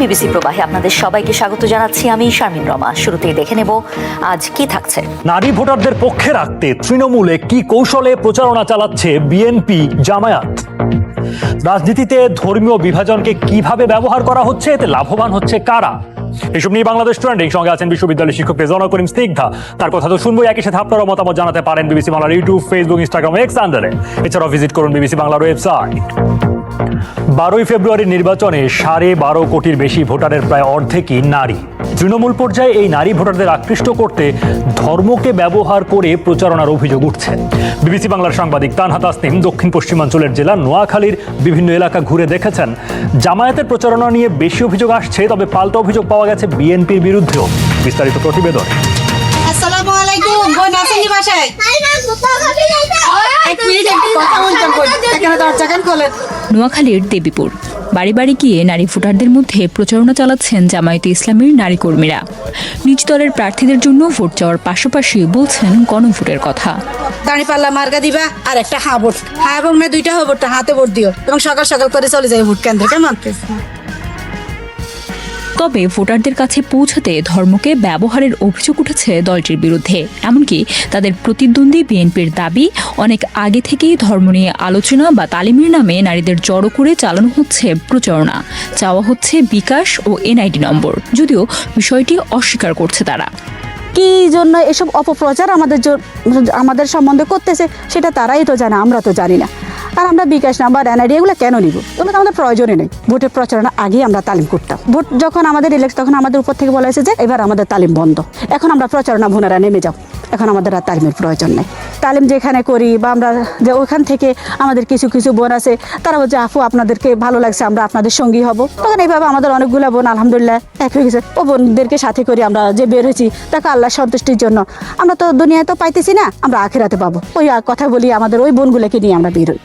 BBC প্রবাহে আপনাদের সবাইকে স্বাগত জানাচ্ছি। আমি শারমিন রমা। শুরুতেই দেখে নেব আজ কি থাকছে। নারী ভোটারদের পক্ষে রাখতে তৃণমূলে কি কৌশলে প্রচারণা চালাচ্ছে বিএনপি জামায়াত? রাজনীতিতে ধর্মীয় বিভাজনকে কিভাবে ব্যবহার করা হচ্ছে, এতে লাভবান হচ্ছে কারা? এসব নিয়ে বাংলাদেশ ট্রেন্ডিং সঙ্গে আছেন বিশ্ববিদ্যালয়ের শিক্ষক রেজওয়ানা করিম স্নিগ্ধা। তার কথা তো শুনবো, একই সাথে আপনারা মতামত জানাতে পারেন বিবিসি বাংলার ইউটিউব, ফেসবুক, ইনস্টাগ্রাম, এক্স হ্যান্ডেলে। এছাড়াও ভিজিট করুন বিবিসি বাংলার ওয়েবসাইট। 12ই ফেব্রুয়ারির নির্বাচনে 12.5 কোটির বেশি ভোটারের প্রায় অর্ধেকই নারী। তৃণমূল পর্যায়ে এই নারী ভোটারদের আকৃষ্ট করতে ধর্মকে ব্যবহার করে প্রচারণার অভিযোগ উঠছে। বিবিসি বাংলার সাংবাদিক তানহা তাসনিম দক্ষিণ পশ্চিমাঞ্চলের জেলা নোয়াখালীর বিভিন্ন এলাকা ঘুরে দেখেছেন। জামায়াতের প্রচারণা নিয়ে বেশি অভিযোগ আসছে, তবে পাল্টা অভিযোগ পাওয়া গেছে বিএনপির বিরুদ্ধেও। বিস্তারিত প্রতিবেদন। আসসালামু আলাইকুম। বোন আসেননি বাসায়? এক মিনিট একটু কথা বলতাম। এখানে দরজা কেন খোলেন? নোয়াখালীর দেবীপুর বাড়ি বাড়ি গিয়ে নারী ভোটারদের মধ্যে প্রচারণা চালাচ্ছেন জামায়াতে ইসলামীর নারী কর্মীরা। নিজ দলের প্রার্থীদের জন্য ভোট চাওয়ার পাশাপাশি বলছেন গণভোটের কথা। দাঁড়িপাল্লা মার্কা দিবা আর একটা হ্যাঁ ভোট, হ্যাঁ এবং না দুইটা হ্যাঁ ভোটটা হাতে ভোট দিও এবং সকাল সকাল করে চলে যাই ভোট কেন্দ্রে। কেমন? তবে ভোটারদের কাছে পৌঁছাতে ধর্মকে ব্যবহারের অভিযোগ উঠেছে দলটির বিরুদ্ধে। এমনকি তাদের প্রতিদ্বন্দ্বী বিএনপির দাবি, অনেক আগে থেকেই ধর্ম নিয়ে আলোচনা বা তালিমের নামে নারীদের জড়ো করে চালানো হচ্ছে প্রচারণা। চাওয়া হচ্ছে বিকাশ ও এনআইডি নম্বর, যদিও বিষয়টি অস্বীকার করছে তারা। কি জন্য এসব অপপ্রচার আমাদের সম্বন্ধে করতেছে সেটা তারাই তো জানে, আমরা তো জানি না। আর আমরা বিকাশ নাম্বার, এনআইডি এগুলো কেন নিব? এগুলো তো আমাদের প্রয়োজনই নেই। ভোটের প্রচারণা আগেই আমরা তালিম করতাম। ভোট যখন আমাদের ইলেকশন, তখন আমাদের উপর থেকে বলা হয়েছে যে এবার আমাদের তালিম বন্ধ। এখন আমরা প্রচারণা ভুনারা নেমে যাও, এখন আমাদের আর তালিমের প্রয়োজন নেই। তালিম যেখানে করি বা আমরা যে ওখান থেকে আমাদের কিছু কিছু বোন আছে, তারা বলছে আপু আপনাদেরকে ভালো লাগছে, আমরা আপনাদের সঙ্গী হব। তখন এইভাবে আমাদের অনেকগুলো বোন আলহামদুলিল্লাহ এক হয়ে গেছে। ও বোনদেরকে সাথে করে আমরা যে বের হয়েছি, তাকে আল্লাহর সন্তুষ্টির জন্য। আমরা তো দুনিয়ায় তো পাইতেছি না, আমরা আখিরাতে পাবো। ওই কথা বলি আমাদের ওই বোনগুলোকে নিয়ে আমরা বের হই।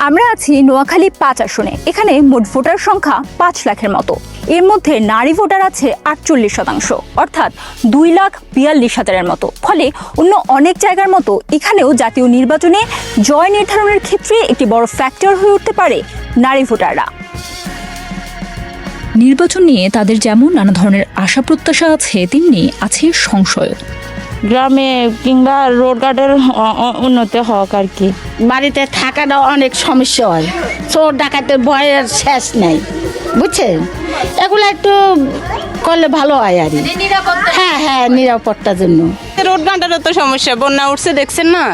আমরা আছি নোয়াখালী 5 আসনে। এখানে মোট ভোটার সংখ্যা 5 লাখের মতো। এর মধ্যে নারী ভোটার আছে 48%, অর্থাৎ 2,42,000-এর মতো। ফলে অন্য অনেক জায়গার মতো এখানেও জাতীয় নির্বাচনে জয় নির্ধারণের ক্ষেত্রে একটি বড় ফ্যাক্টর হয়ে উঠতে পারে নারী ভোটাররা। নির্বাচন নিয়ে তাদের যেমন নানা ধরনের আশা প্রত্যাশা আছে, তেমনি আছে সংশয়। গ্রামে কিংবা রোডঘাটের উন্নতি হোক আর কি। বাড়িতে থাকাটা অনেক সমস্যা হয়, চোর ডাকাতের ভয়ের শেষ নেই, বুঝছেন? এগুলো একটু করলে ভালো হয় আর কি। হ্যাঁ হ্যাঁ, নিরাপত্তার জন্য। রোডঘাটেরও তো সমস্যা, বন্যা উঠছে দেখছেন না,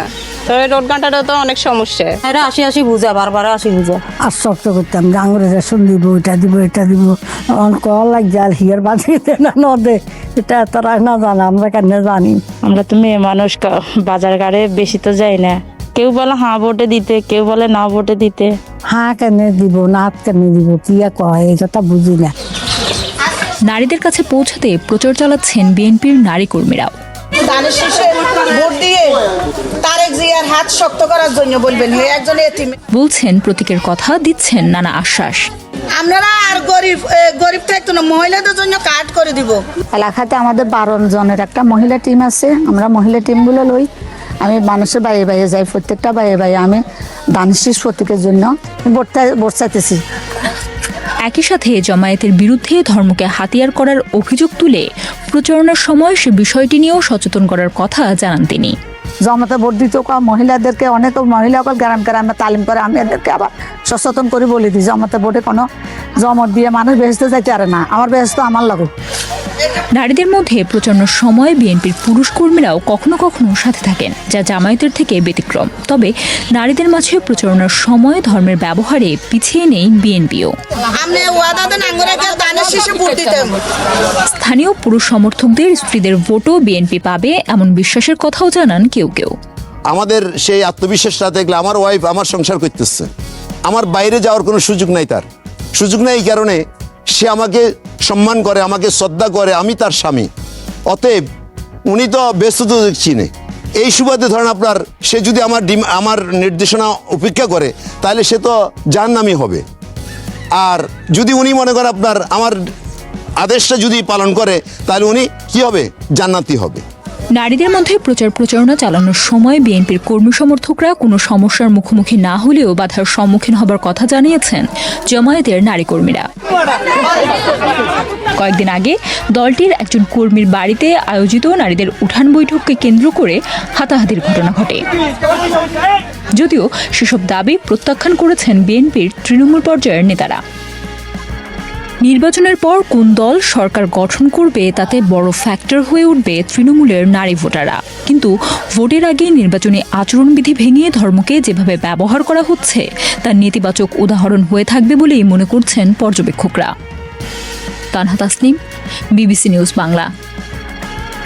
তো রোডঘাটেরও তো অনেক সমস্যা। এরা আসি বুঝা, বারবার আসি বুঝা। আশ্বস্ত করতাম যে আঙুরের রেশন দিব, এটা দিব, এটা দিব। কল লাগ জাল হিয়ার বাঁচিয়ে না নদে, এটা তারা না জানে, আমরা কেন জানি? আমরা তো মেয়ে মানুষ, বাজার ঘাটে বেশি তো যাই না। কেউ বলে হ্যাঁ ভোটে দিতে, কেউ বলে না ভোটে দিতে। হ্যাঁ কেন দিব, না কেন দিব, কি কয় এই কথা বুঝি না। নারীদের কাছে পৌঁছাতে প্রচার চালাচ্ছেন বিএনপির নারী কর্মীরাও। ধানের শীষে ভোট দিয়ে তারেক জিয়ার হাত শক্ত করার জন্য বলবেন। হে একজন এতিম বলছেন প্রতীকের কথা, দিচ্ছেন নানা আশ্বাস। আপনারা আর গরিব থাকতো না, মহিলাদের জন্য কার্ড করে দিব। এলাকাতে আমাদের 12 জনের একটা মহিলা টিম আছে। আমরা মহিলা টিমগুলো লই। আমি মানুষের বাইরে বাইরে যাই, প্রত্যেকটা বাইরে বাইরে আমি ধানের শীষ প্রতীকের জন্য ভোট চাইতেছি। একই সাথে জামায়াতের বিরুদ্ধে ধর্মকে হাতিয়ার করার অভিযোগ তুলে প্রচারণার সময় সে বিষয়টি নিয়েও সচেতন করার কথা জানান তিনি। জমাতে ভোট দিতে মহিলাদেরকে, অনেক মহিলা গ্রাম গ্রামে তালিম করে, আমি এদেরকে আবার সচেতন করে বলে দিই জমাতে ভোটে কোনো জমত দিয়ে মানুষ বেহেস্তে যাইতে পারে না, আমার বেহেস্ত আমার লাগে। নারীদের মধ্যে প্রচারণার সময় বিএনপির পুরুষ কর্মীরাও কখনো কখনো সাথে থাকেন, যা জামায়াতের থেকে ব্যতিক্রম। তবে নারীদের মাঝে প্রচারণার সময় ধর্মের ব্যবহারে পিছিয়ে নেই বিএনপিও। স্থানীয় পুরুষ সমর্থকদের স্ত্রীদের ভোটও বিএনপি পাবে এমন বিশ্বাসের কথাও জানান কেউ কেউ। আমাদের সেই আত্মবিশ্বাসটা দেখলে আমার ওয়াইফ আমার সংসার করতেছে, আমার বাইরে যাওয়ার কোনো সুযোগ নাই, তার সুযোগ নেই। এই কারণে সে আমাকে সম্মান করে, আমাকে শ্রদ্ধা করে, আমি তার স্বামী। অতএব উনি তো ব্যস্ত চিনে। এই সুবাদে ধরেন আপনার, সে যদি আমার নির্দেশনা উপেক্ষা করে তাহলে সে তো জাহান্নামী হবে। আর যদি উনি মনে করে আপনার আমার আদেশটা যদি পালন করে তাহলে উনি কি হবে? জান্নাতি হবে। নারীদের মধ্যে প্রচারণা চালানোর সময় বিএনপির কর্মী সমর্থকরা কোনো সমস্যার মুখোমুখি না হলেও বাধার সম্মুখীন হবার কথা জানিয়েছেন জামায়াতের নারী কর্মীরা। কয়েকদিন আগে দলটির একজন কর্মীর বাড়িতে আয়োজিত নারীদের উঠান বৈঠককে কেন্দ্র করে হাতাহাতির ঘটনা ঘটে। যদিও সেসব দাবি প্রত্যাখ্যান করেছেন বিএনপির তৃণমূল পর্যায়ের নেতারা। নির্বাচনের পর কোন দল সরকার গঠন করবে তাতে বড় ফ্যাক্টর হয়ে উঠবে তৃণমূলের নারী ভোটাররা। কিন্তু ভোটের আগে নির্বাচনী আচরণবিধি ভেঙে ধর্মকে যেভাবে ব্যবহার করা হচ্ছে তার নেতিবাচক উদাহরণ হয়ে থাকবে বলেই মনে করছেন পর্যবেক্ষকরা। Tanha Tasnim, BBC News Bangla.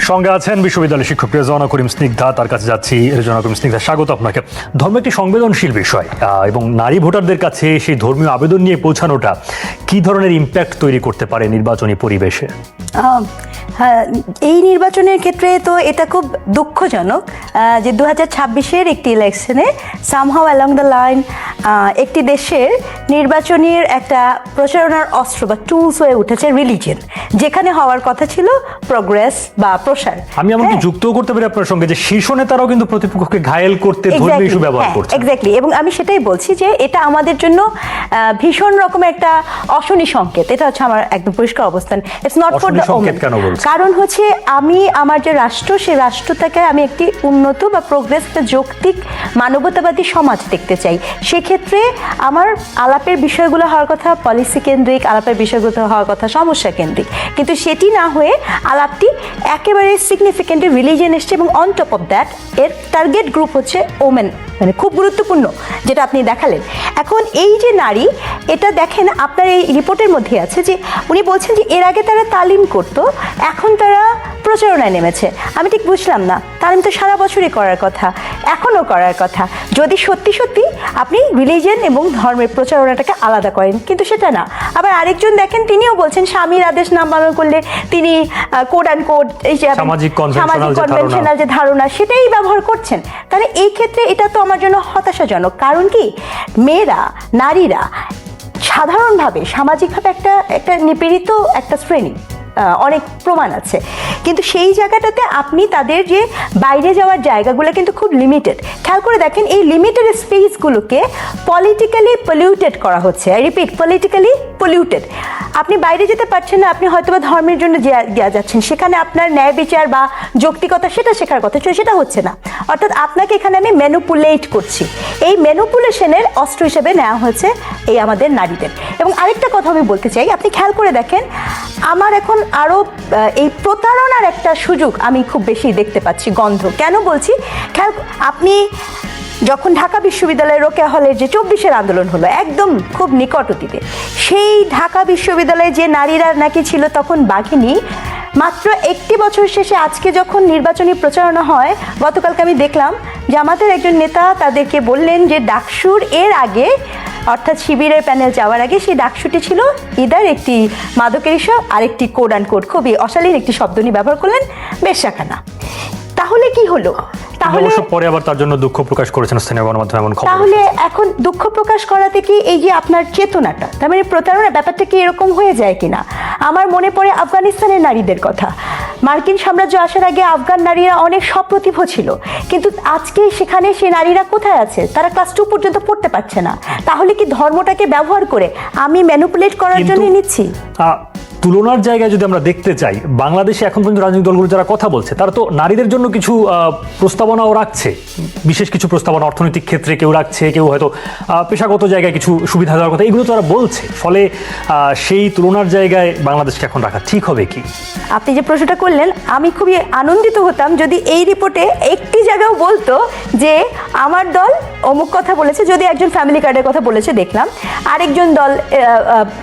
সঙ্গে আছেন বিশ্ববিদ্যালয় শিক্ষক রেজওয়ানা করিম স্নিগ্ধা, তার কাছে যাচ্ছি। রেজওয়ানা করিম স্নিগ্ধা, স্বাগত আপনাকে। ধর্ম একটি সংবেদনশীল বিষয় এবং নারী ভোটারদের কাছে সেই ধর্মীয় আবেদন নিয়ে পৌঁছানোটা কি ধরনের ইম্প্যাক্ট তৈরি করতে পারে নির্বাচনী পরিবেশে? হ্যাঁ, এই নির্বাচনের ক্ষেত্রে তো এটা খুব দুঃখজনক যে 2026-এর একটি ইলেকশনে সামহাউ অ্যালং দ্য লাইন একটি দেশের নির্বাচনের একটা প্রচারণার অস্ত্র বা টুলস হয়ে উঠেছে রিলিজিয়ন, যেখানে হওয়ার কথা ছিল প্রোগ্রেস বা প্রসার। আমি এমনকি যুক্তও করতে পারি আপনার সঙ্গে যে শীর্ষ নেতারাও কিন্তু প্রতিপক্ষকে ঘায়েল করতে ধর্মীয় ইস্যু ব্যবহার করছে। এক্স্যাক্টলি, এবং আমি সেটাই বলছি যে এটা আমাদের জন্য ভীষণ রকমের একটা অশনি সংকেত। এটা হচ্ছে আমার একদম পরিষ্কার অবস্থান। It's not for the women. কারণ হচ্ছে আমি আমার যে রাষ্ট্র, সেই রাষ্ট্রটাকে আমি একটি উন্নত বা প্রোগ্রেস, একটা যৌক্তিক মানবতাবাদী সমাজ দেখতে চাই। সেক্ষেত্রে আমার আলাপের বিষয়গুলো হওয়ার কথা পলিসি কেন্দ্রিক, আলাপের বিষয়গুলো হওয়ার কথা সমস্যা কেন্দ্রিক, কিন্তু সেটি না হয়ে আলাপটি একেবারে সিগনিফিকেন্টলি রিলিজিয়ন এসছে। এবং অন টপ অফ দ্যাট এর টার্গেট গ্রুপ হচ্ছে ওমেন, মানে খুব গুরুত্বপূর্ণ যেটা আপনি দেখালেন। এখন এই যে নারী, এটা দেখেন আপনার এই রিপোর্টের মধ্যে আছে যে উনি বলছেন যে এর আগে তারা তালিম করতো, এখন তারা প্রচারণায় নেমেছে। আমি ঠিক বুঝলাম না, তালিম তো সারা বছরই করার কথা, এখনও করার কথা, যদি সত্যি সত্যি আপনি রিলিজিয়ন এবং ধর্মের প্রচারণাটাকে আলাদা করেন। কিন্তু সেটা না। আবার আরেকজন দেখেন, তিনিও বলছেন স্বামীর আদেশ না পালন করলে তিনি কোড অ্যান্ড কোড এই যে সামাজিক কনভেনশনাল যে ধারণা সেটাই ব্যবহার করছেন। তাহলে এই ক্ষেত্রে এটা তো আমার জন্য হতাশাজনক। কারণ কি, মেয়েরা, নারীরা সাধারণভাবে সামাজিকভাবে একটা নিপীড়িত একটা শ্রেণী, অনেক প্রমাণ আছে। কিন্তু সেই জায়গাটাতে আপনি তাদের যে বাইরে যাওয়ার জায়গাগুলো কিন্তু খুব লিমিটেড। খেয়াল করে দেখেন, এই লিমিটেড স্পেসগুলোকে পলিটিক্যালি পলিউটেড করা হচ্ছে। I repeat, politically polluted. আপনি বাইরে যেতে পারছেন না, আপনি হয়তো বা ধর্মের জন্য যাচ্ছেন, সেখানে আপনার ন্যায় বিচার বা যৌক্তিকতা সেটা শেখার কথা, সেটা হচ্ছে না। অর্থাৎ আপনাকে এখানে আমি ম্যানুপুলেট করছি। এই ম্যানুপুলেশনের অস্ত্র হিসেবে নেওয়া হয়েছে এই আমাদের নারীদের। এবং আরেকটা কথা আমি বলতে চাই, আপনি খেয়াল করে দেখেন, আমার এখন আরও এই প্রতারণার একটা সুযোগ আমি খুব বেশি দেখতে পাচ্ছি, গন্ধ। কেন বলছি, খেয়াল আপনি যখন ঢাকা বিশ্ববিদ্যালয়ের রোকেয়া হলের যে 24-এর আন্দোলন হলো একদম খুব নিকট অতীতে, সেই ঢাকা বিশ্ববিদ্যালয়ে যে নারীরা নাকি ছিল তখন বাঘিনী, মাত্র একটি বছর শেষে আজকে যখন নির্বাচনী প্রচারণা হয়, গতকালকে আমি দেখলাম যে আমাদের একজন নেতা তাদেরকে বললেন যে ডাকসুর এর আগে, অর্থাৎ শিবিরের প্যানেল যাওয়ার আগে সেই ডাকসুটি ছিল ইদার একটি মাদকের ইস্যু, আরেকটি কোড অ্যান্ড কোড, খুবই অশালীন একটি শব্দ নিয়ে ব্যবহার করলেন, বেশ্যাখানা। তাহলে কি হলো? তাহলে পরে আবার তার জন্য দুঃখ প্রকাশ করেছেন স্থানীয় গণমাধ্যমে এমন খবর। তাহলে এখন দুঃখ প্রকাশ করাতে কি এই যে আপনার চেতনাটা, তার মানে প্রতারণার ব্যাপারটা কি এরকম হয়ে যায় কিনা? আমার মনে পড়ে আফগানিস্তানের নারীদের কথা। মার্কিন সাম্রাজ্য আসার আগে আফগান নারীরা অনেক সপ্রতিভ ছিল, কিন্তু আজকে সেখানে সে নারীরা কোথায় আছে? তারা ক্লাস 2 পর্যন্ত পড়তে পারছে না। তাহলে কি ধর্মটাকে ব্যবহার করে আমি ম্যানুপুলেট করার জন্য নিচ্ছি? তুলনার জায়গায় যদি আমরা দেখতে চাই, বাংলাদেশে এখন পর্যন্ত রাজনৈতিক দলগুলো যারা কথা বলছে তারা তো নারীদের জন্য কিছু প্রস্তাবনাও রাখছে, বিশেষ কিছু প্রস্তাবনা অর্থনৈতিক ক্ষেত্রে কেউ রাখছে, কেউ হয়তো পেশাগত জায়গায় কিছু সুবিধা দেওয়ার কথা, এগুলো তারা বলছে। ফলে সেই তুলনার জায়গায় বাংলাদেশকে এখন রাখা ঠিক হবে কি? আপনি যে প্রশ্নটা করলেন, আমি খুবই আনন্দিত হতাম যদি এই রিপোর্টে একটি জায়গাও বলতো যে আমার দল অমুক কথা বলেছে, যদি একজন ফ্যামিলি কার্ডের কথা বলেছে দেখলাম, আরেকজন দল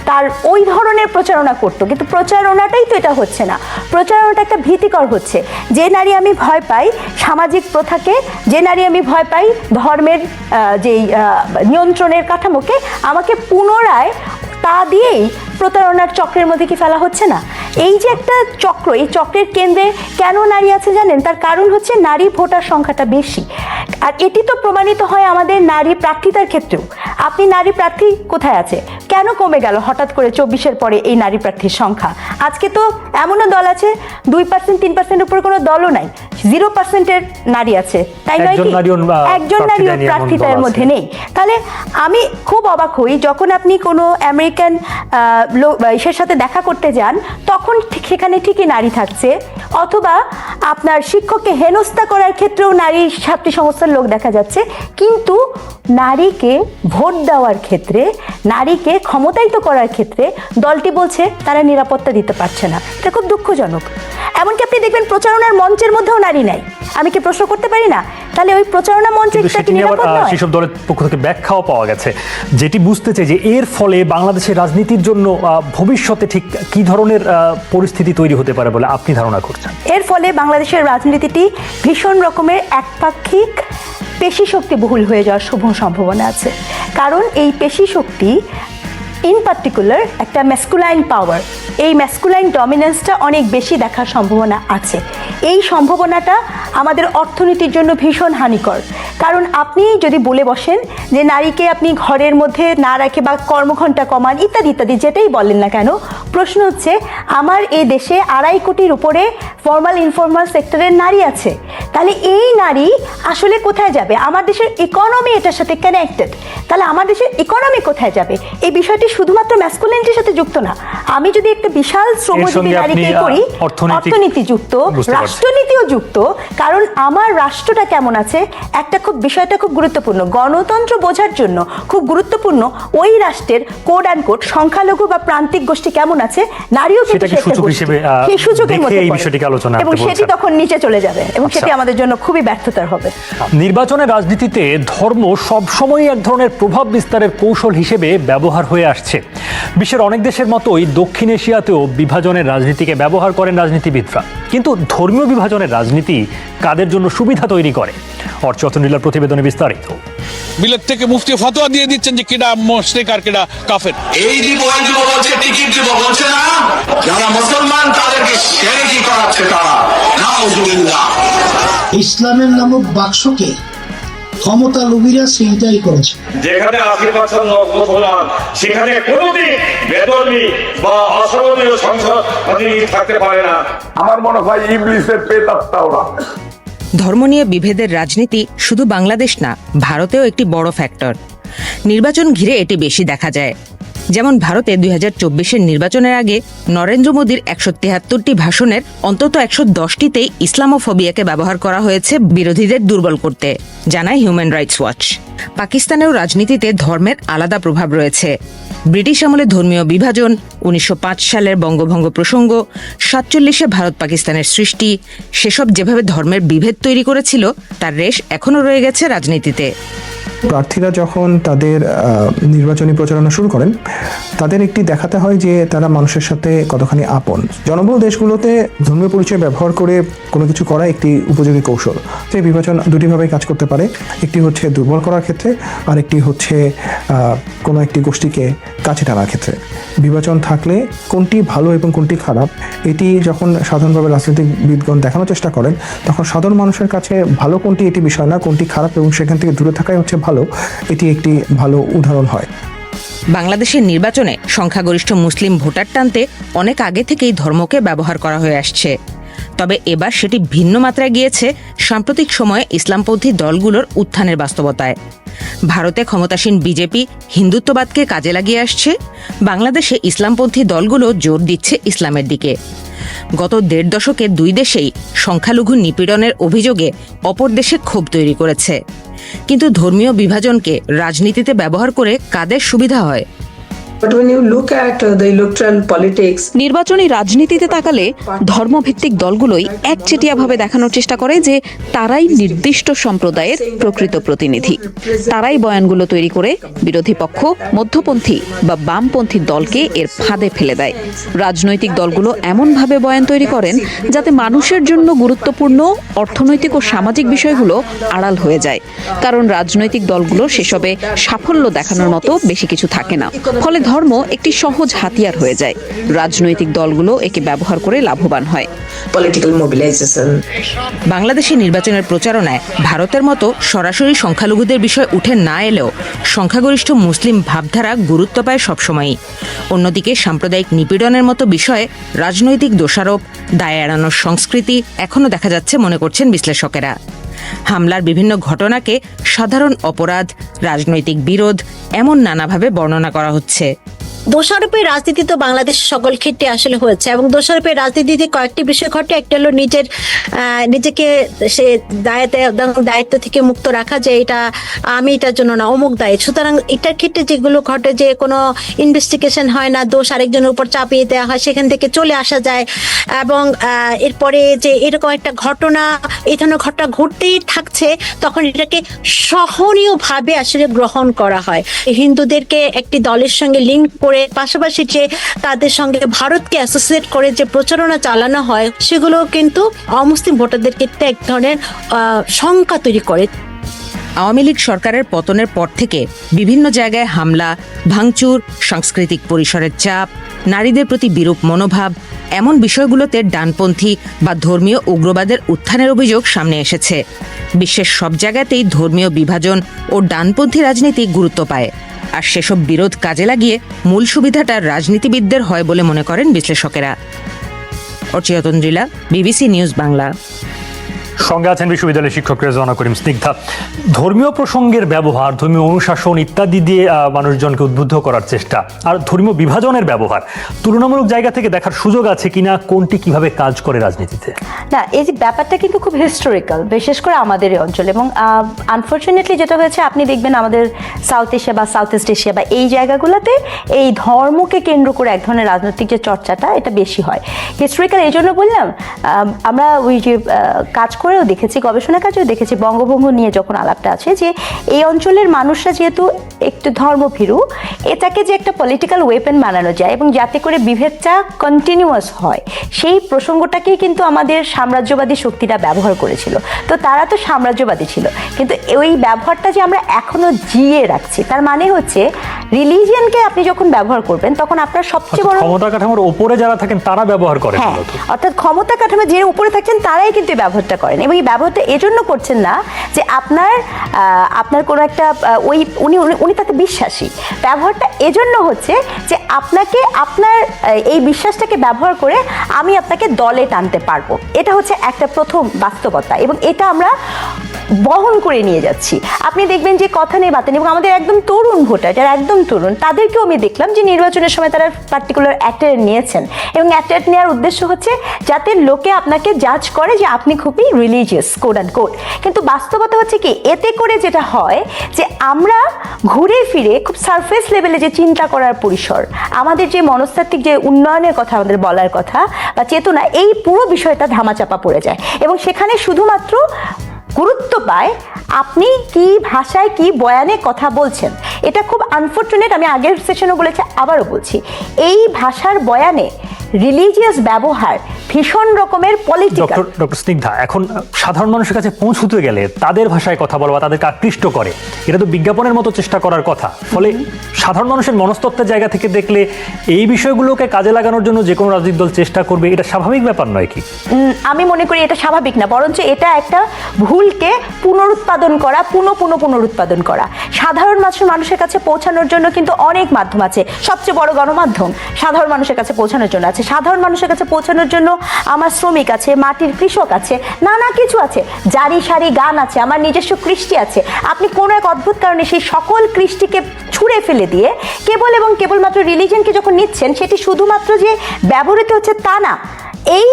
তার ওই ধরনের প্রচারণা করতো। কিন্তু প্রচারণাটাই তো এটা হচ্ছে না। প্রচারণাটা একটা ভীতিকর হচ্ছে। যে নারী আমি ভয় পাই সামাজিক প্রথাকে, যে নারী আমি ভয় পাই ধর্মের যেই নিয়ন্ত্রণের কাঠামোকে, আমাকে পুনরায় তা দিয়েই প্রতারণার চক্রের মধ্যে কি ফেলা হচ্ছে না? এই যে একটা চক্র, এই চক্রের কেন্দ্রে কেন নারী আছে জানেন? তার কারণ হচ্ছে নারী ভোটার সংখ্যাটা বেশি। আর এটি তো প্রমাণিত হয় আমাদের নারী প্রার্থিতার ক্ষেত্রেও। আপনি নারী প্রার্থী কোথায় আছে, কেন কমে গেল হঠাৎ করে 24-এর পরে এই নারী প্রার্থীর সংখ্যা? আজকে তো এমনও দল আছে 2% 3% উপরে কোনো দলও নাই, 0%-এর নারী আছে, তাই নয় কি? একজন নারীও প্রার্থী এর মধ্যে নেই। তাহলে আমি খুব অবাক হই যখন আপনি কোনো আমেরিকান ইসের সাথে দেখা করতে যান, তখন সেখানে ঠিকই নারী থাকছে, অথবা আপনার শিক্ষককে হেনস্থা করার ক্ষেত্রেও নারী ছাত্রী সংস্থার লোক দেখা যাচ্ছে, কিন্তু নারীকে ভোট দেওয়ার ক্ষেত্রে, নারীকে ক্ষমতায়িত করার ক্ষেত্রে দলটি বলছে তারা নিরাপত্তা দিতে পারছে না। এটা খুব দুঃখজনক। এমনকি আপনি দেখবেন প্রচারণার মঞ্চের মধ্যেও নারী নাই। আমি কি প্রশ্ন করতে পারি না, তাহলে ওই প্রচারণা মঞ্চে সেসব দলের পক্ষ থেকে ব্যাখ্যাও পাওয়া গেছে, যেটি বুঝতে চাই যে এর ফলে বাংলাদেশের রাজনীতির জন্য ভবিষ্যতে ঠিক কি ধরনের পরিস্থিতি তৈরি হতে পারে বলে আপনি ধারণা করছেন? এর ফলে বাংলাদেশের রাজনীতিটি ভীষণ রকমের একপাক্ষিক পেশি শক্তি বহুল হয়ে যাওয়ার শুভ সম্ভাবনা আছে। কারণ এই পেশি শক্তি ইন পার্টিকুলার একটা ম্যাসকুলাইন পাওয়ার, এই ম্যাসকুলাইন ডমিনেন্সটা অনেক বেশি দেখার সম্ভাবনা আছে। এই সম্ভাবনাটা আমাদের অর্থনীতির জন্য ভীষণ হানিকর। কারণ আপনি যদি বলে বসেন যে নারীকে আপনি ঘরের মধ্যে না রাখে বা কর্মঘণ্টা কমান ইত্যাদি ইত্যাদি যেটাই বলেন না কেন, প্রশ্ন হচ্ছে আমার এই দেশে 2.5 কোটির উপরে ফর্মাল ইনফর্মাল সেক্টরের নারী আছে। তাহলে এই নারী আসলে কোথায় যাবে? আমার দেশের ইকোনমি এটার সাথে কানেক্টেড। তাহলে আমার দেশের ইকোনমি কোথায় যাবে? এই বিষয়টি শুধুমাত্র ম্যাসকুলিনিটির সাথে যুক্ত না। আমি যদি একটা বিশাল শ্রমজীবী নারীকে করি, অর্থনীতি যুক্ত, রাষ্ট্রনীতিও যুক্ত। কারণ আমার রাষ্ট্রটা কেমন আছে একটা বিষয়টা খুব গুরুত্বপূর্ণ। গণতন্ত্র বোঝার জন্য খুব গুরুত্বপূর্ণ ওই রাষ্ট্রের কোড অ্যান্ড কোড সংখ্যালঘু বা প্রান্তিক গোষ্ঠী কেমন আছে, নারীও কিন্তু সেই সুযোগের মধ্যে পড়ে এবং সেটি তখন নিচে চলে যাবে এবং সেটি আমাদের জন্য খুবই ব্যর্থতার হবে। নির্বাচনের রাজনীতিতে ধর্ম সবসময় এক ধরনের প্রভাব বিস্তারের কৌশল হিসেবে ব্যবহার হয়ে আসছে। বিশ্বের অনেক দেশের মতোই দক্ষিণ এশিয়াতেও বিভাজনের রাজনীতিকে ব্যবহার করেন রাজনীতিবিদরা। কিন্তু ধর্মীয় বিভাজনের রাজনীতি কাদের জন্য সুবিধা তৈরি করে? অর্চতনীলার প্রতিবেদনে বিস্তারিত। বিলেত থেকে মুফতি ফতোয়া দিয়ে দিচ্ছেন যে কেডা মুশরিক আর কেডা কাফের। এই দিব ওই দিব বলছে, টিকিট দিব বলছে না, যারা মুসলমান তাদেরকে শিরকি করাচ্ছে তারা। নাউজুবিল্লাহ। ইসলামের নামক বাক্সকে ক্ষমতা লোভীরা ছিনতাই করেছে। যেখানে 80% মুসলমান, সেখানে কোনোদিন বেদনী বা অসহনীয় সংসদ থাকতে পারে না। আমার মনে হয় ইবলিসের প্রেতাত্মা ওরা। ধর্ম নিয়ে বিভেদের রাজনীতি শুধু বাংলাদেশ না, ভারতেও একটি বড় ফ্যাক্টর। নির্বাচন ঘিরে এটি বেশি দেখা যায়। যেমন ভারতে 2024-এর নির্বাচনের আগে নরেন্দ্র মোদীর 173টি ভাষণের অন্তত 110টিতেই ইসলামোফোবিয়াকে ব্যবহার করা হয়েছে বিরোধীদের দুর্বল করতে, জানায় হিউম্যান রাইটস ওয়াচ। পাকিস্তানেও রাজনীতিতে ধর্মের আলাদা প্রভাব রয়েছে। ব্রিটিশ আমলে ধর্মীয় বিভাজন, 1905 সালের বঙ্গভঙ্গ প্রসঙ্গ, 47-এ ভারত পাকিস্তানের সৃষ্টি, সেসব যেভাবে ধর্মের বিভেদ তৈরি করেছিল তার রেশ এখনও রয়ে গেছে রাজনীতিতে। প্রার্থীরা যখন তাদের নির্বাচনী প্রচারণা শুরু করেন, তাদের একটি দেখাতে হয় যে তারা মানুষের সাথে কতখানি আপন। জনবহুল দেশগুলোতে ধর্মীয় পরিচয় ব্যবহার করে কোনো কিছু করা একটি উপযোগী কৌশল। তো এই বিভাজন দুটিভাবেই কাজ করতে পারে। একটি হচ্ছে দুর্বল করার ক্ষেত্রে, আর একটি হচ্ছে কোনো একটি গোষ্ঠীকে কাছে টানার ক্ষেত্রে। বিভাজন থাকলে কোনটি ভালো এবং কোনটি খারাপ, এটি যখন সাধারণভাবে রাজনীতিবিদগণ দেখানোর চেষ্টা করেন, তখন সাধারণ মানুষের কাছে ভালো কোনটি এটি বিষয় না, কোনটি খারাপ এবং সেখান থেকে দূরে থাকাই হচ্ছে ভালো, এটি একটি ভালো উদাহরণ হয়। বাংলাদেশের নির্বাচনে সংখ্যাগরিষ্ঠ মুসলিম ভোটার টানতে অনেক আগে থেকেই ধর্মকে ব্যবহার করা হয়ে আসছে। তবে এবার সেটি ভিন্ন মাত্রায় গিয়েছে সাম্প্রতিক সময়ে ইসলামপন্থী দলগুলোর উত্থানের বাস্তবতায়। ভারতে ক্ষমতাসীন বিজেপি হিন্দুত্ববাদকে কাজে লাগিয়ে আসছে, বাংলাদেশে ইসলামপন্থী দলগুলো জোর দিচ্ছে ইসলামের দিকে। গত 1.5 দশকে দুই দেশেই সংখ্যালঘু নিপীড়নের অভিযোগে অপর দেশে ক্ষোভ তৈরি করেছে। কিন্তু ধর্মীয় বিভাজনকে রাজনীতিতে ব্যবহার করে কাদের সুবিধা হয়? নির্বাচনী রাজনীতিতে তাকালে ধর্মভিত্তিক দলগুলোই একচেটিয়াভাবে দেখানোর চেষ্টা করে যে তারাই নির্দিষ্ট সম্প্রদায়ের প্রকৃত প্রতিনিধি। তারাই বয়ানগুলো তৈরি করে বিরোধী পক্ষ, মধ্যপন্থী বা বামপন্থী দলকে এর ফাঁদে ফেলে দেয়। রাজনৈতিক দলগুলো এমনভাবে বয়ান তৈরি করেন যাতে মানুষের জন্য গুরুত্বপূর্ণ অর্থনৈতিক ও সামাজিক বিষয়গুলো আড়াল হয়ে যায়। কারণ রাজনৈতিক দলগুলো সেসবে সাফল্য দেখানোর মতো বেশি কিছু থাকে না। ফলে ধর্ম একটি সহজ হাতিয়ার হয়ে যায়। রাজনৈতিক দলগুলো একে ব্যবহার করে লাভবান হয়। Political mobilization. বাংলাদেশের নির্বাচনের প্রচারণায় ভারতের মতো সরাসরি সংখ্যালঘুদের বিষয় উঠে না এলেও সংখ্যাগরিষ্ঠ মুসলিম ভাবধারা গুরুত্ব পায় সবসময়ই। অন্যদিকে সাম্প্রদায়িক নিপীড়নের মতো বিষয়ে রাজনৈতিক দোষারোপ, দায় এড়ানোর সংস্কৃতি এখনও দেখা যাচ্ছে মনে করছেন বিশ্লেষকেরা। হামলার বিভিন্ন ঘটনাকে সাধারণ অপরাধ, রাজনৈতিক বিরোধ এমন নানাভাবে বর্ণনা করা হচ্ছে। দোষারোপের রাজনীতি তো বাংলাদেশের সকল ক্ষেত্রে আসলে হয়েছে, এবং দোষারোপের রাজনীতিতে কয়েকটি বিষয় ঘটে। একটা হলো নিজেকে সে দায়িত্ব থেকে মুক্ত রাখা, যে এটা আমি এটার জন্য না, অমুক দায়ী। সুতরাং এটার ক্ষেত্রে যেগুলো ঘটে, যে কোনো ইনভেস্টিগেশন হয় না, দোষ আরেকজনের উপর চাপিয়ে দেওয়া হয়, সেখান থেকে চলে আসা যায়। এবং এরপরে যে এরকম একটা ঘটনা, এই ধরনের ঘটনা ঘটতেই থাকছে, তখন এটাকে সহনীয়ভাবে আসলে গ্রহণ করা হয়। হিন্দুদেরকে একটি দলের সঙ্গে লিঙ্ক করে, পাশাপাশি যে তাদের সঙ্গে ভারতকে অ্যাসোসিয়েট করে যে প্রচারণা চালানো হয়, সেগুলো কিন্তু অমুসলিম ভোটারদের ক্ষেত্রে এক ধরনের শঙ্কা তৈরি করে। আওয়ামী লীগ সরকারের পতনের পর থেকে বিভিন্ন জায়গায় হামলা, ভাঙচুর, সাংস্কৃতিক পরিসরের চাপ, নারীদের প্রতি বিরূপ মনোভাব এমন বিষয়গুলোতে ডানপন্থী বা ধর্মীয় উগ্রবাদের উত্থানের অভিযোগ সামনে এসেছে। বিশ্বের সব জায়গাতেই ধর্মীয় বিভাজন ও ডানপন্থী রাজনীতি গুরুত্ব পায়, আর সেসব বিরোধ কাজে লাগিয়ে মূল সুবিধাটা রাজনীতিবিদদের হয় বলে মনে করেন বিশ্লেষকেরা। অর্চিয়া তন্দ্রিলা, বিবিসি নিউজ বাংলা। সঙ্গে আছেন বিশ্ববিদ্যালয়ের শিক্ষক রেজওয়ানা করিম স্নিগ্ধা। ধর্মীয় প্রসঙ্গের ব্যবহার, ধর্মীয় অনুশাসন ইত্যাদি দিয়ে মানুষজনকে উদ্বুদ্ধ করার চেষ্টা, আর ধর্মীয় বিভাজনের ব্যবহার তুলনামূলক জায়গা থেকে দেখার সুযোগ আছে কিনা, কোনটি কিভাবে কাজ করে রাজনীতিতে? না, এই যে ব্যাপারটা কিন্তু খুব হিস্টোরিক্যাল, বিশেষ করে আমাদের এই অঞ্চলে। এবং আনফর্চুনেটলি যেটা হয়েছে, আপনি দেখবেন আমাদের সাউথ এশিয়া বা সাউথ ইস্ট এশিয়া বা এই জায়গাগুলোতে এই ধর্মকে কেন্দ্র করে এক ধরনের রাজনৈতিক যে চর্চাটা, এটা বেশি হয়। হিস্টোরিক্যাল এই জন্য বললাম, আমরা ওই যে কাজ করেও দেখেছি, গবেষণা কাজেও দেখেছি, বঙ্গভঙ্গ নিয়ে যখন আলাপটা আছে, যে এই অঞ্চলের মানুষরা যেহেতু একটু ধর্মভীরু, এটাকে যে একটা পলিটিক্যাল ওয়েপন বানানো যায় এবং যাতে করে বিভেদটা কন্টিনিউয়াস হয়, সেই প্রসঙ্গটাকেই কিন্তু আমাদের সাম্রাজ্যবাদী শক্তিরা ব্যবহার করেছিল। তো তারা তো সাম্রাজ্যবাদী ছিল, কিন্তু ওই ব্যবহারটা যে আমরা এখনো জিয়ে রাখছি, তার মানে হচ্ছে রিলিজিয়নকে আপনি যখন ব্যবহার করবেন, তখন আপনার সবচেয়ে বড় ক্ষমতা কাঠামোর উপরে যারা থাকেন তারা ব্যবহার করেন। হ্যাঁ, অর্থাৎ ক্ষমতা কাঠামো যে উপরে থাকছেন তারাই কিন্তু ব্যবহারটা করেন, এবং এই ব্যবহারটা এজন্য করছেন না যে আপনার কোনো একটা উনি তাতে বিশ্বাসী। ব্যবহারটা এজন্য হচ্ছে যে আপনাকে আপনার এই বিশ্বাসটাকে ব্যবহার করে আমি আপনাকে দলে টানতে পারবো। এটা হচ্ছে একটা প্রথম বাস্তবতা, এবং এটা আমরা বহন করে নিয়ে যাচ্ছি। আপনি দেখবেন যে কথা নেই বার্তা নেই, এবং আমাদের একদম তরুণ ভোটার যারা একদম তরুণ, তাদেরকেও আমি দেখলাম যে নির্বাচনের সময় তারা পার্টিকুলার অ্যাটেড নিয়েছেন, এবং অ্যাটেড নেওয়ার উদ্দেশ্য হচ্ছে যাতে লোকে আপনাকে জাজ করে যে আপনি খুবই রিলিজিয়াস, কোড অ্যান্ড কোড। কিন্তু বাস্তবতা হচ্ছে কি, এতে করে যেটা হয় যে আমরা ঘুরে ফিরে খুব সারফেস লেভেলে যে চিন্তা করার পরিসর, আমাদের যে মনস্তাত্ত্বিক যে উন্নয়নের কথা আমাদের বলার কথা বা চেতনা, এই পুরো বিষয়টা ধামাচাপা পড়ে যায়, এবং সেখানে শুধুমাত্র গুরুত্ব পায় আপনি কি ভাষায় কি বয়ানে কথা বলছেন। এটা খুব আনফর্চুনেট, আমি আগের সেশনও বলেছি, আবারও বলছি, এই ভাষার বয়ানে রিলিজিয়াস ব্যবহার ভীষণ রকমের পলিটিক্যাল। ডক্টর স্নিগ্ধা, এখন সাধারণ মানুষের কাছে পৌঁছতে গেলে তাদের ভাষায় কথা বলা বা তাদেরকে আকৃষ্ট করে, এটা তো বিজ্ঞাপনের মতো চেষ্টা করার কথা। ফলে সাধারণ মানুষের মনস্তত্ত্বের জায়গা থেকে দেখলে এই বিষয়গুলোকে কাজে লাগানোর জন্য যে কোনো রাজনৈতিক দল চেষ্টা করবে, এটা স্বাভাবিক ব্যাপার নয় কি? আমি মনে করি এটা স্বাভাবিক না, বরঞ্চ এটা একটা ভুলকে পুনরুৎপাদন করা, পুনরুৎপাদন করা। সাধারণ মানুষের কাছে পৌঁছানোর জন্য কিন্তু অনেক মাধ্যম আছে, সবচেয়ে বড় গণমাধ্যম সাধারণ মানুষের কাছে পৌঁছানোর জন্য আছে। সাধারণ মানুষের কাছে পৌঁছানোর জন্য আমার শ্রমিক আছে, মাটির কৃষক আছে, নানা কিছু আছে, জারি সারি গান আছে, আমার নিজস্ব কৃষ্টি আছে। আপনি কোনো এক অদ্ভুত কারণে সেই সকল কৃষ্টিকে ছুঁড়ে ফেলে দিয়ে কেবলমাত্র রিলিজিয়নকে যখন নিচ্ছেন, সেটি শুধুমাত্র যে ব্যবহৃত হচ্ছে তা না, এই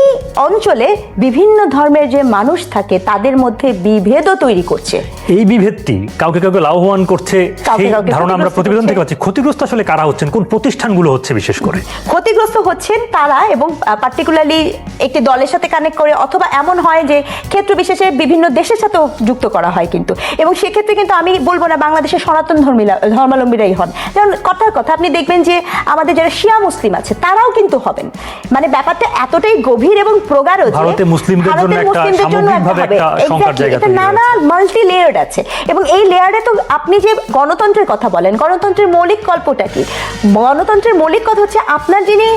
অঞ্চলে বিভিন্ন ধর্মের যে মানুষ থাকে তাদের মধ্যে বিভেদও তৈরি করছে। এই বিভেদটি কাউকে লাভবান করছে, সেই ধারণা আমরা প্রতিবেদন থেকে পাচ্ছি। ক্ষতিগ্রস্ত আসলে কারা হচ্ছেন, কোন প্রতিষ্ঠানগুলো হচ্ছে বিশেষ করে? ক্ষতিগ্রস্ত হচ্ছেন তারা, এবং পার্টিকুলারলি একটি দলের সাথে কানেক্ট করে, অথবা এমন হয় যে ক্ষেত্র বিশেষে বিভিন্ন দেশের সাথেও যুক্ত করা হয় কিন্তু, এবং সেক্ষেত্রে কিন্তু আমি বলবো না বাংলাদেশের সনাতন ধর্মাবলম্বীরাই হন। যেমন কথার কথা আপনি দেখবেন যে আমাদের যারা শিয়া মুসলিম আছে তারাও কিন্তু হবেন, মানে ব্যাপারটা এতটাই গভীর এবং প্রগাঢ় যে ভারতে মুসলিমদের জন্য একটা সামগ্রিকভাবে একটা সংকট জায়গা তৈরি হয়েছে। নানা মাল্টি লেয়ার্ড লেয়ার আছে, এবং এই লেয়ারে তো আপনি যে গণতন্ত্রের কথা বলেন, গণতন্ত্রের মৌলিক গল্পটা কি? গণতন্ত্রের মৌলিক কথা হচ্ছে আপনার যিনি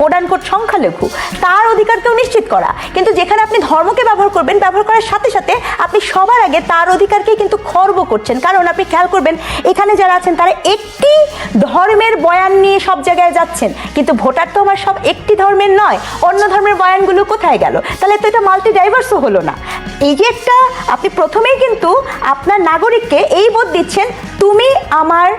কোড সংখ্যালঘু তার অধিকারকেও নিশ্চিত করা, কিন্তু যেখানে আপনি ধর্মকে ব্যবহার করবেন, ব্যবহার করার সাথে সাথে আপনি সবার আগে তার অধিকারকেই কিন্তু খর্ব করছেন। কারণ আপনি খেয়াল করবেন এখানে যারা আছেন তারা একটি ধর্মের বয়ান নিয়ে সব জায়গায় যাচ্ছেন, কিন্তু ভোটার তো আমার সব একটি ধর্মের নয়, অন্য ধর্মের বয়ানগুলো কোথায় গেল? তাহলে তো এটা মাল্টি ডাইভার্সও হলো না। এই যে একটা আপনি প্রথমেই কিন্তু আপনার নাগরিককে এই বোধ দিচ্ছেন তুমি আমার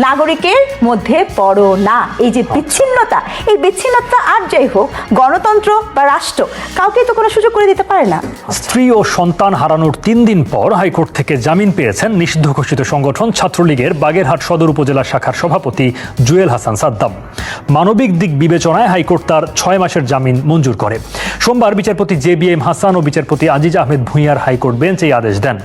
নাগরিকের মধ্যে পড়ো না। এই যে বিচ্ছিন্নতা, এই বিচ্ছিন্নতা আর যাই হোক গণতন্ত্র বা রাষ্ট্র কাউকে তো কোনো সুযোগ করে দিতে পারে না। স্ত্রী ও সন্তান হারানোর 3 দিন পর হাইকোর্ট থেকে জামিন পেয়েছেন নিষিদ্ধ ঘোষিত সংগঠন ছাত্রলীগের বাগেরহাট সদর উপজেলা শাখার সভাপতি জুয়েল হাসান সাদ্দাম। মানবিক দিক বিবেচনায় হাইকোর্ট তার 6 মাসের জামিন মঞ্জুর করে। সোমবার বিচারপতি JBM হাসান ও বিচারপতি আজিজ আহমেদ ভূঁইয়ার হাইকোর্ট বেঞ্চ এই আদেশ দেন।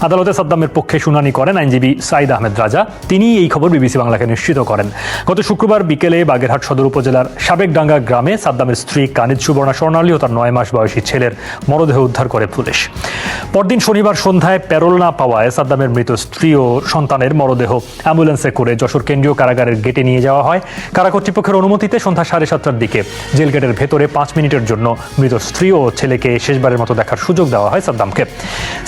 আদালতে সাদ্দামের পক্ষে শুনানি করেন আইনজীবী সাইদ আহমেদ রাজা। তিনি এই খবর বিবিসি বাংলাকে নিশ্চিত করেন। গত শুক্রবার বিকেলে বাগেরহাট সদর উপজেলার সাবেকডাঙ্গা গ্রামে সাদ্দামের স্ত্রী কানিজ সুবর্ণা স্বর্ণালী ও তার 9 মাস বয়সী ছেলের মরদেহ উদ্ধার করে পুলিশ। পরদিন শনিবার সন্ধ্যায় প্যারোল না পাওয়ায় সাদ্দামের মৃত স্ত্রী ও সন্তানের মরদেহ অ্যাম্বুলেন্সে করে যশোর কেন্দ্রীয় কারাগারের গেটে নিয়ে যাওয়া হয়। কারা কর্তৃপক্ষের অনুমতিতে সন্ধ্যা 7:30টার দিকে জেল গেটের ভেতরে 5 মিনিটের জন্য মৃত স্ত্রী ও ছেলেকে শেষবারের মতো দেখার সুযোগ দেওয়া হয়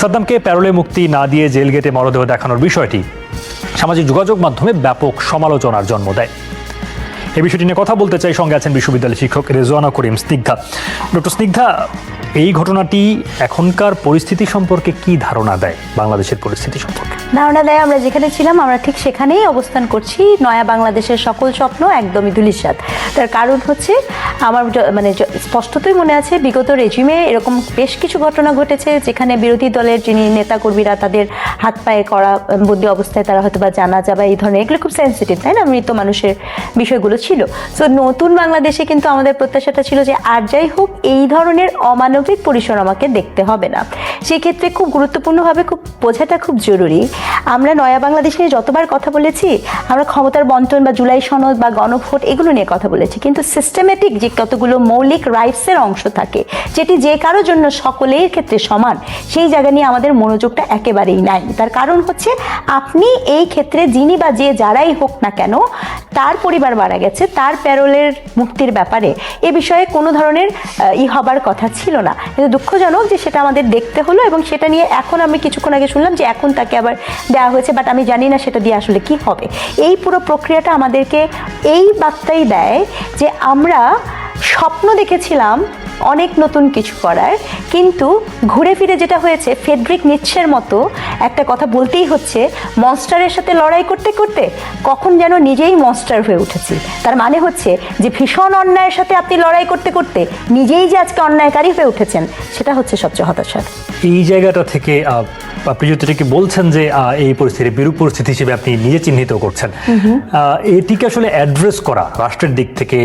সাদ্দামকে প্যারোলে মুক্তি না দিয়ে জেল গেটে মরদেহ দেখানোর বিষয়টি সামাজিক যোগাযোগ মাধ্যমে ব্যাপক সমালোচনার জন্ম দেয়। এই বিষয়টি নিয়ে কথা বলতে চাই, সঙ্গে আছেন বিশ্ববিদ্যালয় শিক্ষক রেজওয়ানা করিম স্নিগ্ধা। ডক্টর স্নিগ্ধা, এই ঘটনাটি এখনকার পরিস্থিতি সম্পর্কে কি ধারণা দেয়, বাংলাদেশের পরিস্থিতি সম্পর্কে? ধারণা দেয় আমরা যেখানে ছিলাম আমরা ঠিক সেখানেই অবস্থান করছি। নয়া বাংলাদেশের সকল স্বপ্ন একদমই ধূলিসাৎ। তার কারণ হচ্ছে আমার মানে স্পষ্টতই মনে আছে বিগত রেজিমে এরকম বেশ কিছু ঘটনা ঘটেছে যেখানে বিরোধী দলের যিনি নেতাকর্মীরা তাদের হাত পায়ে করা বন্দি অবস্থায় তারা হয়তো বা জানা যাবে এই ধরনের, এগুলো খুব সেন্সিটিভ, তাই না? মৃত মানুষের বিষয়গুলো ছিল। সো নতুন বাংলাদেশে কিন্তু আমাদের প্রত্যাশাটা ছিল যে আর যাই হোক এই ধরনের অমানবিক পরিসর আমাকে দেখতে হবে না। সেক্ষেত্রে খুব গুরুত্বপূর্ণভাবে খুব বোঝাটা খুব জরুরি। আমরা নয়া বাংলাদেশ নিয়ে যতবার কথা বলেছি, আমরা ক্ষমতার বন্টন বা জুলাই সনদ বা গণভোট এগুলো নিয়ে কথা বলেছি, কিন্তু সিস্টেমেটিক যে কতগুলো মৌলিক রাইটসের অংশ থাকে যেটি যে কারোর জন্য সকলের ক্ষেত্রে সমান, সেই জায়গা নিয়ে আমাদের মনোযোগটা একেবারেই নাই। তার কারণ হচ্ছে আপনি এই ক্ষেত্রে যিনি বা যে যারাই হোক না কেন তার পরিবার মারা গেছে, তার প্যারোলের মুক্তির ব্যাপারে এ বিষয়ে কোনো ধরনের হবার কথা ছিল না। কিন্তু দুঃখজনক যে সেটা আমাদের দেখতে হলো, এবং সেটা নিয়ে এখন আমি কিছুক্ষণ আগে শুনলাম যে এখন তাকে আবার দেওয়া হয়েছে, বাট আমি জানি না সেটা দিয়ে আসলে কি হবে। এই পুরো প্রক্রিয়াটা আমাদেরকে এই বার্তাই দেয় যে আমরা স্বপ্ন দেখেছিলাম অনেক নতুন কিছু করার, কিন্তু ঘুরে ফিরে যেটা হয়েছে ফ্রেডরিক নিটশের মতো একটা কথা বলতেই হচ্ছে, মনস্টারের সাথে লড়াই করতে করতে কখন যেন নিজেই মনস্টার হয়ে উঠেছি। তার মানে হচ্ছে যে ভীষণ অন্যায়ের সাথে আপনি লড়াই করতে করতে নিজেই যে আজকে অন্যায়কারী হয়ে উঠেছেন, সেটা হচ্ছে সবচেয়ে হতাশার। এই জায়গাটা থেকে আপনি যেটাকে বলছেন যে এই পরিস্থিতি বিরূপ পরিস্থিতি হিসেবে আপনি নিজে চিহ্নিত করছেন, এটিকে আসলে অ্যাড্রেস করা রাষ্ট্রের দিক থেকে,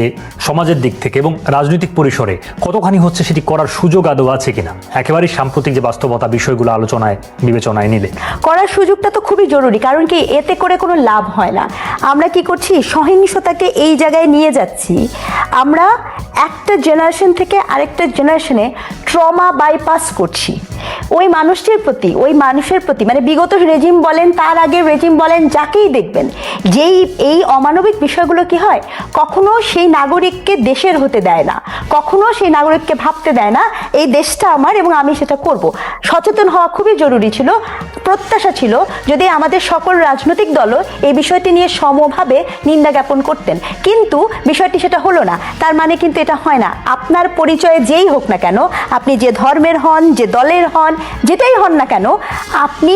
সমাজের দিক থেকে এবং রাজনৈতিক পরিসরে কতখানি হচ্ছে সেটি করার সুযোগ আদৌ আছে কিনা, একেবারেই সাম্প্রতিক যে বাস্তবতা বিষয়গুলো আলোচনায় বিবেচনায় নিলে? করার সুযোগটা তো খুবই জরুরি, কারণ কি এতে করে কোনো লাভ হয় না। আমরা কি করছি, সহিংসতাকে এই জায়গায় নিয়ে যাচ্ছি। আমরা একটা জেনারেশন থেকে আরেকটা জেনারেশনে ট্রমা বাইপাস করছি ওই মানুষটির প্রতি, ওই মানুষের প্রতি, মানে বিগত রেজিম বলেন, তার আগে রেজিম বলেন, যাকেই দেখবেন, যেই এই অমানবিক বিষয়গুলো কি হয়, কখনো সেই নাগরিককে দেশের হতে দেয় না, কখনো সেই নাগরিককে ভাবতে দেয় না এই দেশটা আমার এবং আমি সেটা করব। সচেতন হওয়া খুবই জরুরি ছিল। প্রত্যাশা ছিল যদি আমাদের সকল রাজনৈতিক দলও এই বিষয়টি নিয়ে সমভাবে নিন্দা জ্ঞাপন করতেন, কিন্তু বিষয়টি সেটা হলো না। তার মানে কিন্তু এটা হয় না, আপনার পরিচয়ে যেই হোক না কেন, আপনি যে ধর্মের হন, যে দলের হন, যেটাই হন না কেন, আপনি